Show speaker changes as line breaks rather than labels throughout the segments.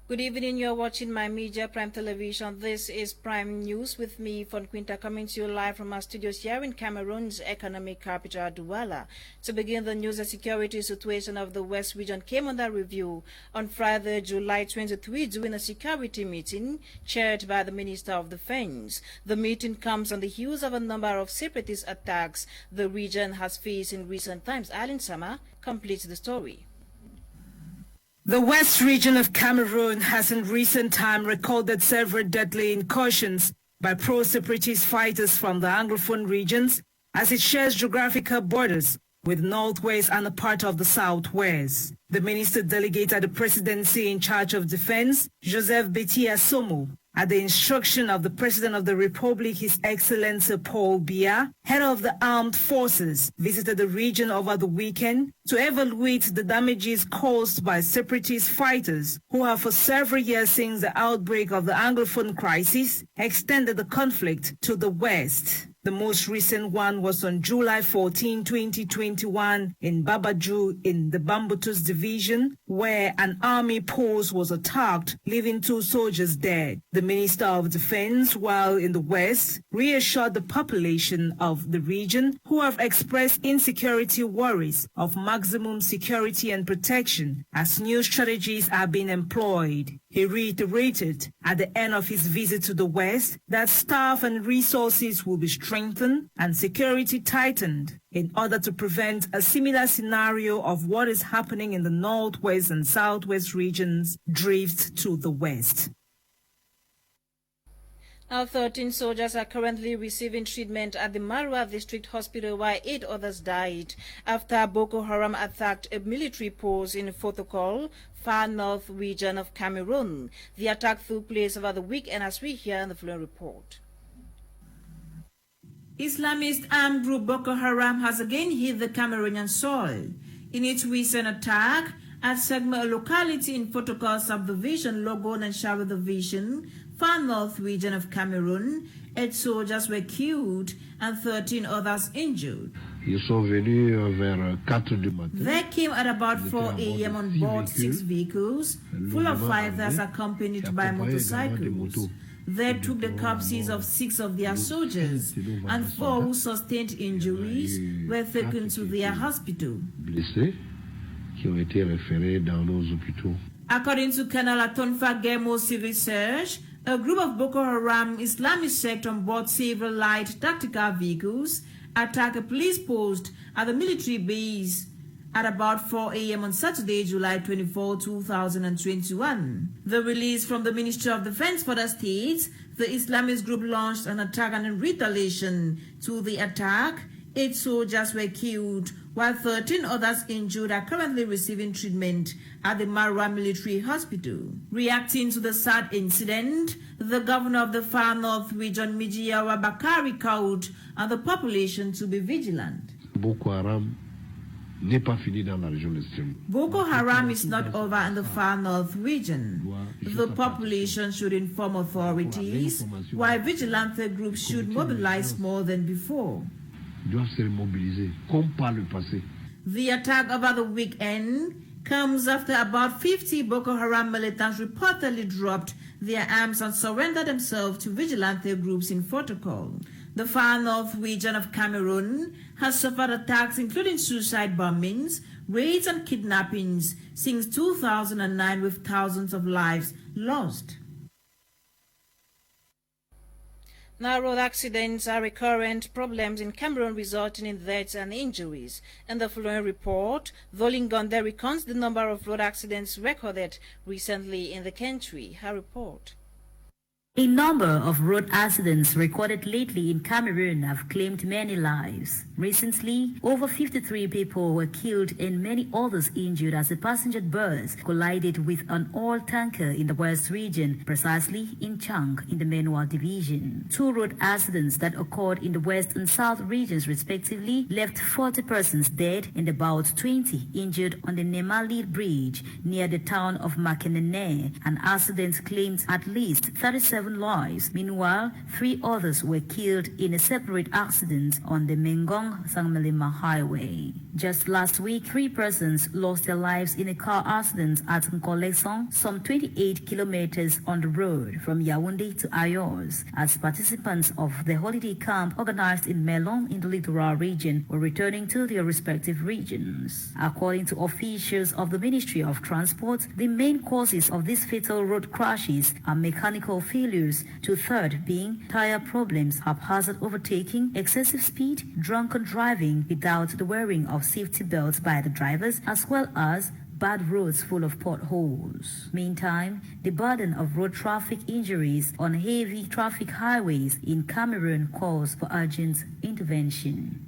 Good evening, you're watching My Media Prime Television. This is Prime News with me, Von Quinta, coming to you live from our studios here in Cameroon's economic capital, Douala. To begin the news, the security situation of the West region came under review on Friday, July 23, during a security meeting chaired by the Minister of Defense. The meeting comes on the heels of a number of separatist attacks the region has faced in recent times. Alan Sama completes the story.
The West region of Cameroon has in recent time recorded several deadly incursions by pro-separatist fighters from the Anglophone regions as it shares geographical borders with Northwest and a part of the Southwest. The minister delegate at the presidency in charge of defense, Joseph Betty Asomo, at the instruction of the President of the Republic, His Excellency Paul Biya, head of the armed forces, visited the region over the weekend to evaluate the damages caused by separatist fighters who have for several years since the outbreak of the Anglophone crisis extended the conflict to the west. The most recent one was on July 14, 2021 in Babaju in the Bambutus division, where an army post was attacked, leaving 2 soldiers dead. The Minister of Defense, while in the West, reassured the population of the region who have expressed insecurity worries of maximum security and protection as new strategies are being employed. He reiterated at the end of his visit to the West that staff and resources will be strengthened and security tightened in order to prevent a similar scenario of what is happening in the Northwest and Southwest regions drift to the West.
Now, 13 soldiers are currently receiving treatment at the Marwa District Hospital, while 8 others died after Boko Haram attacked a military post in Fotokol, far north region of Cameroon. The attack took place over the weekend, as we hear in the following report. Islamist armed group Boko Haram has again hit the Cameroonian soil. In its recent attack at Segma, a locality in Fotokol subdivision, Logon and Shawa division, far north region of Cameroon, 8 soldiers were killed and 13 others injured. Ils sont venus vers 4 du matin. They came at about 4 a.m. on board 6 vehicles, full of fighters accompanied by motorcycles. They took the corpses of 6 of their soldiers, and 4 who sustained injuries were taken to their hospital. According to Colonel Atonfa Gemo Civil Search, a group of Boko Haram Islamic sect on board several light tactical vehicles attacked a police post at the military base at about 4 a.m. on Saturday, July 24, 2021. The release from the Ministry of Defense further states the Islamist group launched an attack and in retaliation to the attack, 8 soldiers were killed, while 13 others injured are currently receiving treatment at the Marwa Military Hospital. Reacting to the sad incident, the governor of the far north region, Mijiawa Bakari, called on the population to be vigilant. Boko Haram is not over in the far north region. The population should inform authorities, while vigilante groups should mobilize more than before. The attack over the weekend comes after about 50 Boko Haram militants reportedly dropped their arms and surrendered themselves to vigilante groups in Fotokol. The far north region of Cameroon has suffered attacks including suicide bombings, raids and kidnappings since 2009, with thousands of lives lost. Now, road accidents are recurrent problems in Cameroon, resulting in deaths and injuries. In the following report, Volingonde recounts the number of road accidents recorded recently in the country. Her report.
A number of road accidents recorded lately in Cameroon have claimed many lives. Recently, over 53 people were killed and many others injured as a passenger bus collided with an oil tanker in the West region, precisely in Chang in the Menua division. 2 road accidents that occurred in the West and South regions respectively left 40 persons dead and about 20 injured on the Nemali Bridge near the town of Makenene. An accident claimed at least 37 7 lives. Meanwhile, 3 others were killed in a separate accident on the Mengong-Sangmelima highway. Just last week, 3 persons lost their lives in a car accident at Nkolesong, some 28 kilometers on the road from Yaoundé to Ayos, as participants of the holiday camp organized in Melon in the Littoral region were returning to their respective regions. According to officials of the Ministry of Transport, the main causes of these fatal road crashes are mechanical failures, 2/3 being tire problems, haphazard overtaking, excessive speed, drunken driving without the wearing of safety belts by the drivers, as well as bad roads full of potholes. Meantime, the burden of road traffic injuries on heavy traffic highways in Cameroon calls for urgent intervention.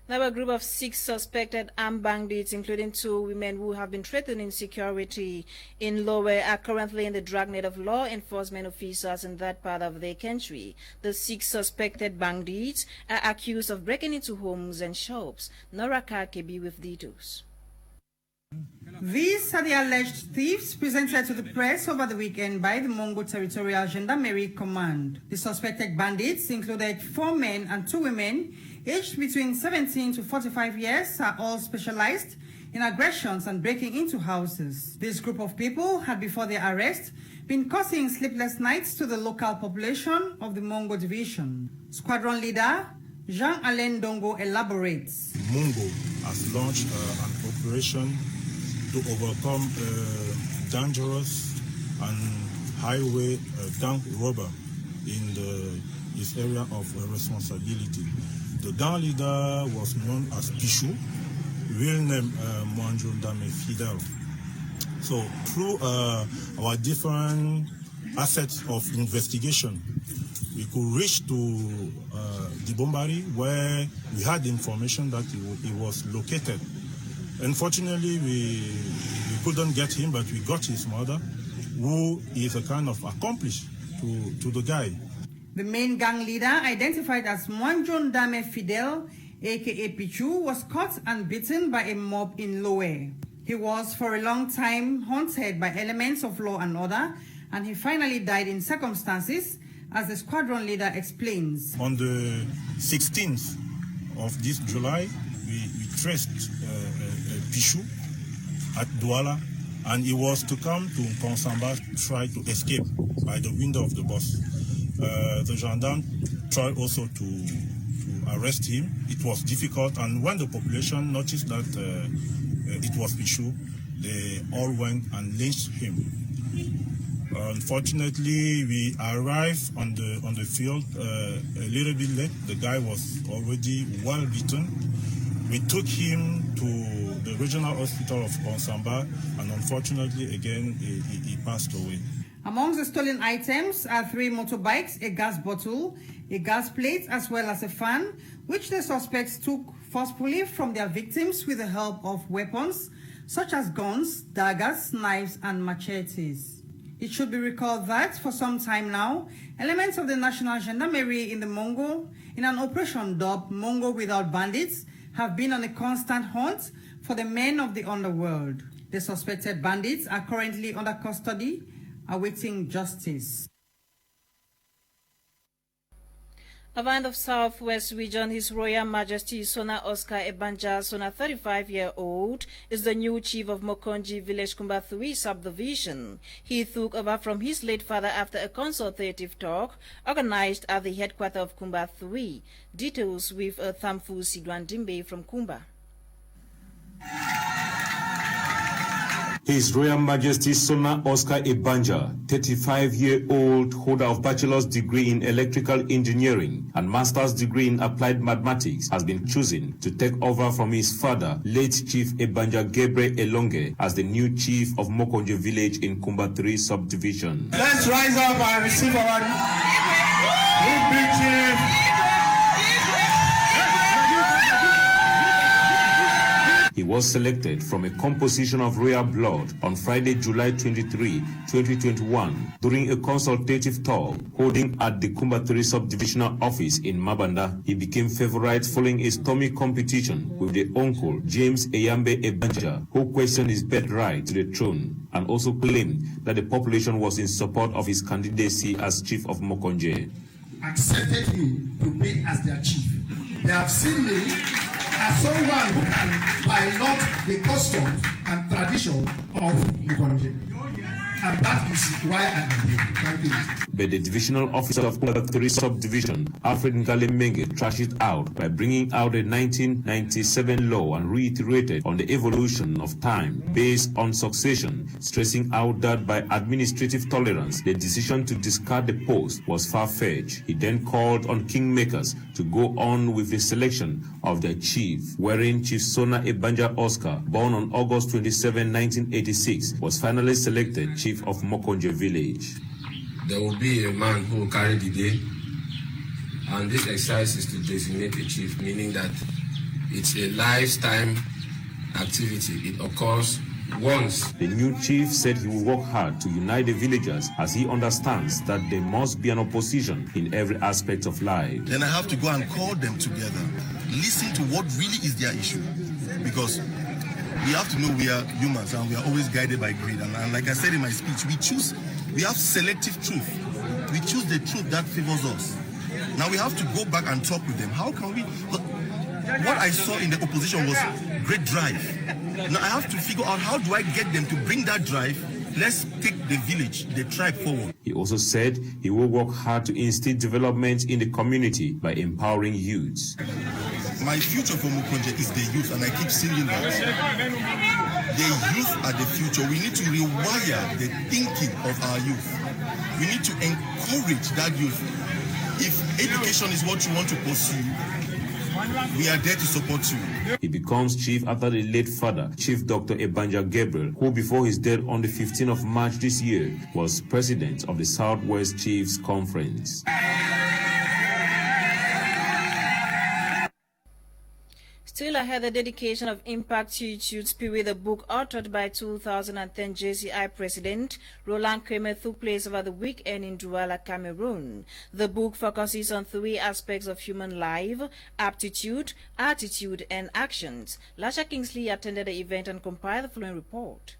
Now, a group of 6 suspected armed bandits, including 2 women who have been threatening security in Lowe, are currently in the dragnet of law enforcement officers in that part of the country. The 6 suspected bandits are accused of breaking into homes and shops. Nora Kakebi with details.
These are the alleged thieves presented to the press over the weekend by the Mongo Territorial Gendarmerie Command. The suspected bandits included 4 men and 2 women, aged between 17 to 45 years, are all specialized in aggressions and breaking into houses. This group of people had, before their arrest, been causing sleepless nights to the local population of the Mongo division. Squadron leader Jean-Alain Dongo elaborates.
Mongo has launched an operation to overcome dangerous and highway gang robber in this area of responsibility. The gang leader was known as Pichou, real name Mwanjon Dame Fidel. So through our different assets of investigation, we could reach to the Bombari, where we had information that he was located. Unfortunately, we couldn't get him, but we got his mother, who is a kind of accomplice to the guy.
The main gang leader, identified as Mwanjon Dame Fidel, aka Pichu, was caught and beaten by a mob in Lowe. He was for a long time haunted by elements of law and order, and he finally died in circumstances, as the squadron leader explains.
On the 16th of this July, we traced Pichu at Douala, and he was to come to Konsamba, try to escape by the window of the bus. The gendarme tried also to arrest him. It was difficult, and when the population noticed that it was Pichu, they all went and lynched him. Unfortunately, we arrived on the field a little bit late. The guy was already well beaten. We took him to the regional hospital of Konsamba, and unfortunately, again, he passed away.
Among the stolen items are 3 motorbikes, a gas bottle, a gas plate, as well as a fan, which the suspects took forcefully from their victims with the help of weapons, such as guns, daggers, knives, and machetes. It should be recalled that, for some time now, elements of the National Gendarmerie in the Mongo, in an operation dubbed Mongo Without Bandits, have been on a constant hunt for the men of the underworld. The suspected bandits are currently under custody, awaiting justice.
A man of Southwest region, His Royal Majesty Sona Oscar Ebanja Sona, 35-year-old, is the new chief of Mokonji Village Kumba 3 subdivision. He took over from his late father after a consultative talk organized at the headquarters of Kumba 3. Details with Thamfu Sidwan Dimbe from Kumba.
His Royal Majesty Sona Oscar Ebanja, 35-year-old holder of bachelor's degree in electrical engineering and master's degree in applied mathematics, has been chosen to take over from his father, late Chief Ebanja Gebre Elonge, as the new chief of Mokonjo village in Kumba 3 subdivision.
Let's rise up and receive our new big chief.
He was selected from a composition of royal blood on Friday, July 23, 2021, during a consultative tour holding at the Kumba 3 Subdivisional Office in Mabanda. He became favorite following a stormy competition with the uncle, James Eyambe Ebanja, who questioned his birthright to the throne and also claimed that the population was in support of his candidacy as chief of Mokonje.
Accepted me to be as their chief. They have seen me as someone who can pilot the customs and tradition of Mokonje. And that is why I am here. Thank you.
But the divisional officer of Kumba 3 Subdivision, Alfred Ngale Menge, trashed it out by bringing out a 1997 law and reiterated on the evolution of time based on succession, stressing out that by administrative tolerance, the decision to discard the post was far-fetched. He then called on kingmakers to go on with the selection of their chief, wherein Chief Sona Ebanja Oscar, born on August 27, 1986, was finally selected chief of Mokonje village.
There will be a man who will carry the day, and this exercise is to designate a chief, meaning that it's a lifetime activity. It occurs once.
The new chief said he will work hard to unite the villagers as he understands that there must be an opposition in every aspect of life.
Then I have to go and call them together, listen to what really is their issue, because we have to know we are humans and we are always guided by greed. And like I said in my speech, we have selective truth. We choose the truth that favors us. Now we have to go back and talk with them. How can we? What I saw in the opposition was great drive. Now I have to figure out how do I get them to bring that drive. Let's take the village, the tribe forward.
He also said he will work hard to instill development in the community by empowering youths.
My future for Mokonje is the youth, and I keep saying that. The youth are the future. We need to rewire the thinking of our youth. We need to encourage that youth. If education is what you want to pursue, we are there to support you.
He becomes chief after the late father, Chief Dr. Ebanja Gabriel, who before his death on the 15th of March this year was president of the Southwest Chiefs Conference.
Still ahead, the dedication of Impact Attitude Spirit, the book authored by 2010 JCI President Roland Kmer, took place over the weekend in Douala, Cameroon. The book focuses on 3 aspects of human life: aptitude, attitude, and actions. Lasha Kingsley attended the event and compiled the following report.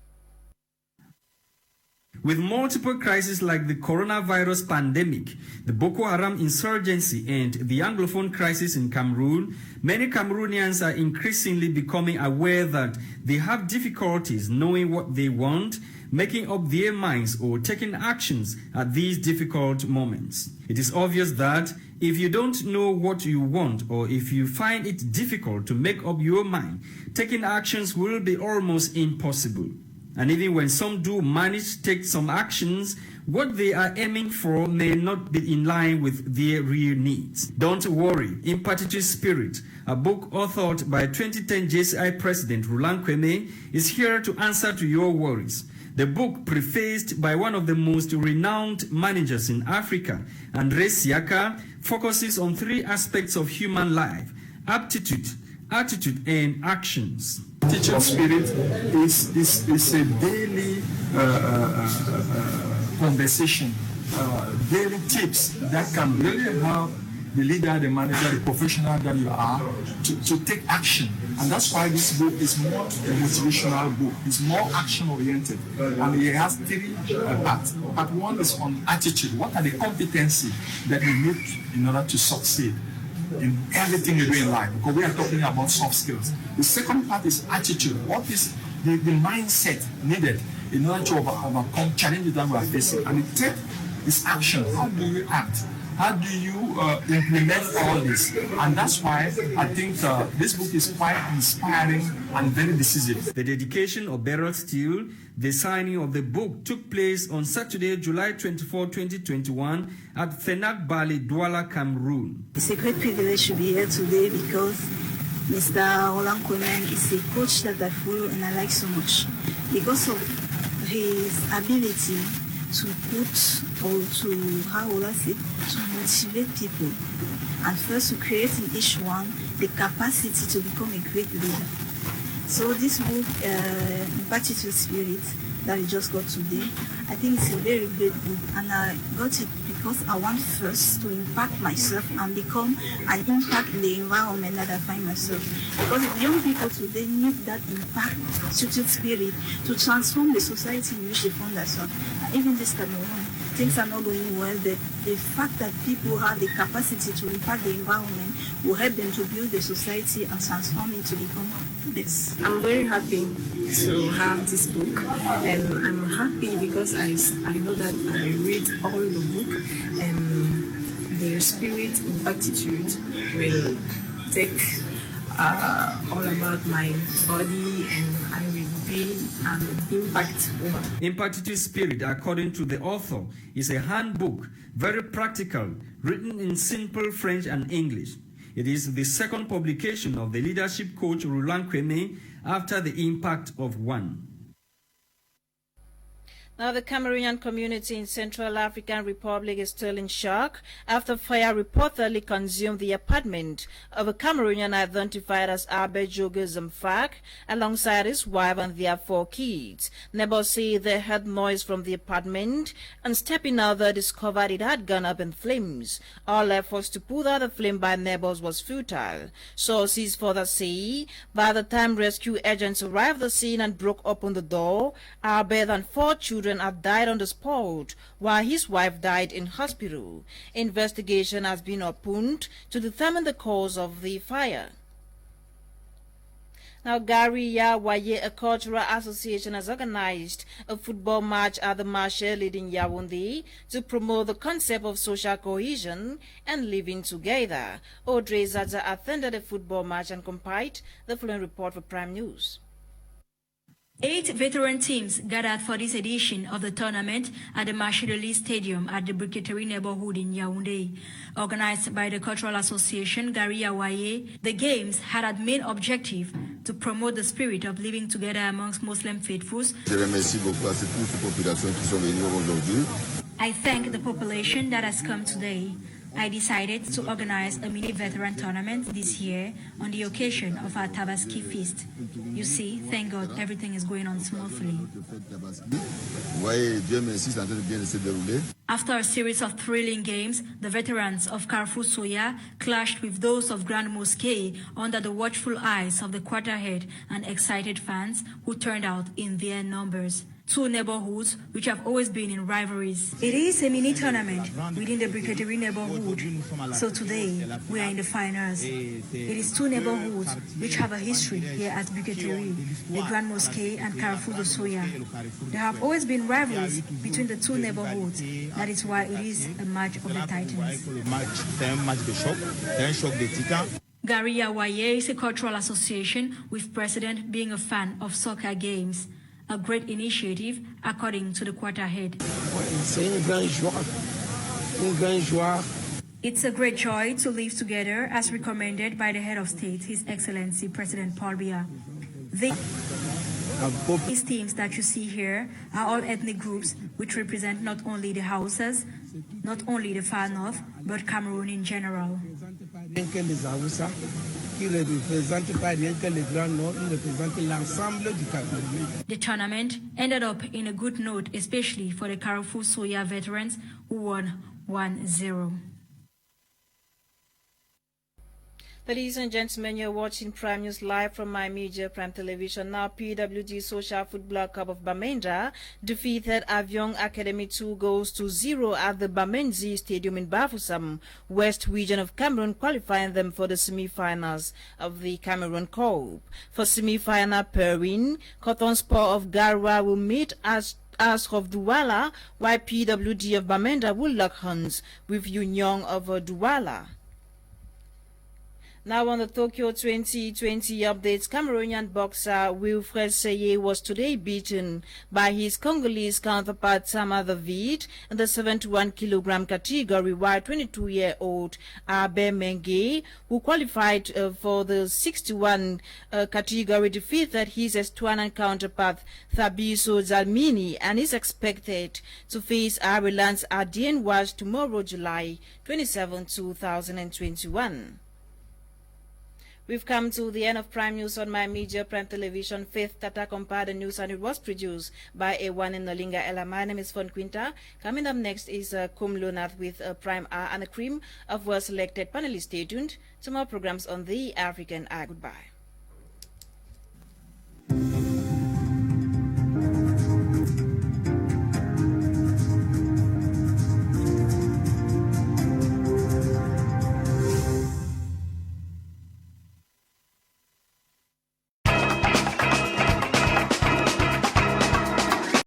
With multiple crises like the coronavirus pandemic, the Boko Haram insurgency, and the Anglophone crisis in Cameroon, many Cameroonians are increasingly becoming aware that they have difficulties knowing what they want, making up their minds, or taking actions at these difficult moments. It is obvious that if you don't know what you want, or if you find it difficult to make up your mind, taking actions will be almost impossible. And even when some do manage to take some actions, what they are aiming for may not be in line with their real needs. Don't worry, Impact Attitude Spirit, a book authored by 2010 JCI President Roland Kmer, is here to answer to your worries. The book, prefaced by one of the most renowned managers in Africa, Andre Siaka, focuses on 3 aspects of human life: aptitude, attitude, and actions.
Attitude Spirit is a daily conversation, daily tips that can really help the leader, the manager, the professional that you are to take action. And that's why this book is more a motivational book. It's more action-oriented. And it has 3 parts. Part 1 is on attitude. What are the competencies that you need in order to succeed in everything you do in life? Because we are talking about soft skills. The second part is attitude. What is the mindset needed in order to overcome challenges that we are facing? And the third is action. How do you act? How do you implement all this? And that's why I think this book is quite inspiring and very decisive.
The dedication of Beryl Steele, the signing of the book, took place on Saturday, July 24, 2021 at Fenak Bali, Douala, Cameroon.
It's a great privilege to be here today because Mr. Roland Kmer is a coach that I follow and I like so much because of his ability to put, or to, how will I say, to motivate people, and first to create in each one the capacity to become a great leader. So this book, Impactful Spirit, that we just got today, I think it's a very great book, and I got it because I want first to impact myself and become an impact in the environment that I find myself. Because the young people today need that impactful spirit to transform the society in which they find themselves. Even this Cameroon, things are not going well. The fact that people have the capacity to impact the environment will help them to build the society and transform it to become this.
I'm very happy to have this book, and I'm happy because I know that I read all the book, and the spirit Impactitude will take all about my body, and I will be an impact woman.
Impactful Spirit, according to the author, is a handbook, very practical, written in simple French and English. It is the second publication of the leadership coach Roland Kmer after the Impact of One.
Now, the Cameroonian community in Central African Republic is still in shock after fire reportedly consumed the apartment of a Cameroonian identified as Abe Joge Zamfak alongside his wife and their 4 kids. Neighbors say they heard noise from the apartment and stepping out they discovered it had gone up in flames. All efforts to put out the flame by neighbors was futile. Sources further say by the time rescue agents arrived at the scene and broke open the door, Abe and 4 children have died on the spot, while his wife died in hospital. Investigation has been opened to determine the cause of the fire. Now, BrigadeAntiSardinard, a cultural association, has organized a football match at the Marché in Yaoundé to promote the concept of social cohesion and living together. Audrey Zaza attended a football match and compiled the following report for Prime News.
8 veteran teams gathered for this edition of the tournament at the Marché Stadium at the Briqueterie neighborhood in Yaoundé. Organized by the Cultural Association BrigadeAntiSardinard, the games had as main objective to promote the spirit of living together amongst Muslim faithfuls. I thank the population that has come today. I decided to organize a mini veteran tournament this year on the occasion of our Tabaski feast. You see, thank God, everything is going on smoothly. After a series of thrilling games, the veterans of Carrefour Soya clashed with those of Grand Mosque under the watchful eyes of the quarterhead and excited fans who turned out in their numbers. 2 neighborhoods which have always been in rivalries. It is a mini tournament within the Brigaderie neighborhood, so today we are in the finals. It is 2 neighborhoods which have a history here at Brigaderie, the Grand Mosque and Carrefour de Soya. There have always been rivalries between the 2 neighborhoods. That is why it is a match of the titans. BrigadeAntiSardinard is a cultural association with president being a fan of soccer games. A great initiative, according to the quarterhead. It's a great joy to live together as recommended by the head of state, His Excellency President Paul Biya. These teams that you see here are all ethnic groups which represent not only the Hausas, not only the far north, but Cameroon in general. The tournament ended up in a good note, especially for the Carrefour Soya veterans who won 1-0.
Ladies and gentlemen, you're watching Prime News live from my media, Prime Television. Now, PWG Social Football Club of Bamenda defeated Avion Academy 2-0 at the Bamenzi Stadium in Bafoussam, West region of Cameroon, qualifying them for the semi-finals of the Cameroon Cup. For semi-final pairing, Cotton Sport of Garwa will meet as of Douala, while PWG of Bamenda will lock hands with Union of Douala. Now on the Tokyo 2020 updates, Cameroonian boxer Wilfred Seye was today beaten by his Congolese counterpart Sama David in the 71-kilogram category, while 22-year-old Abe Menge, who qualified for the 61 category, defeated his Estuanan counterpart Thabiso Zalmini and is expected to face Ireland's Adien Walsh tomorrow, July 27, 2021. We've come to the end of Prime News on My Media Prime Television. Fifth Tata Compada News, and it was produced by A1 in Nolinga Ella. My name is Fon Quinta. Coming up next is Kum Lunath with Prime R and a cream of well-selected panelists. Stay tuned to more programs on the African Eye. Goodbye.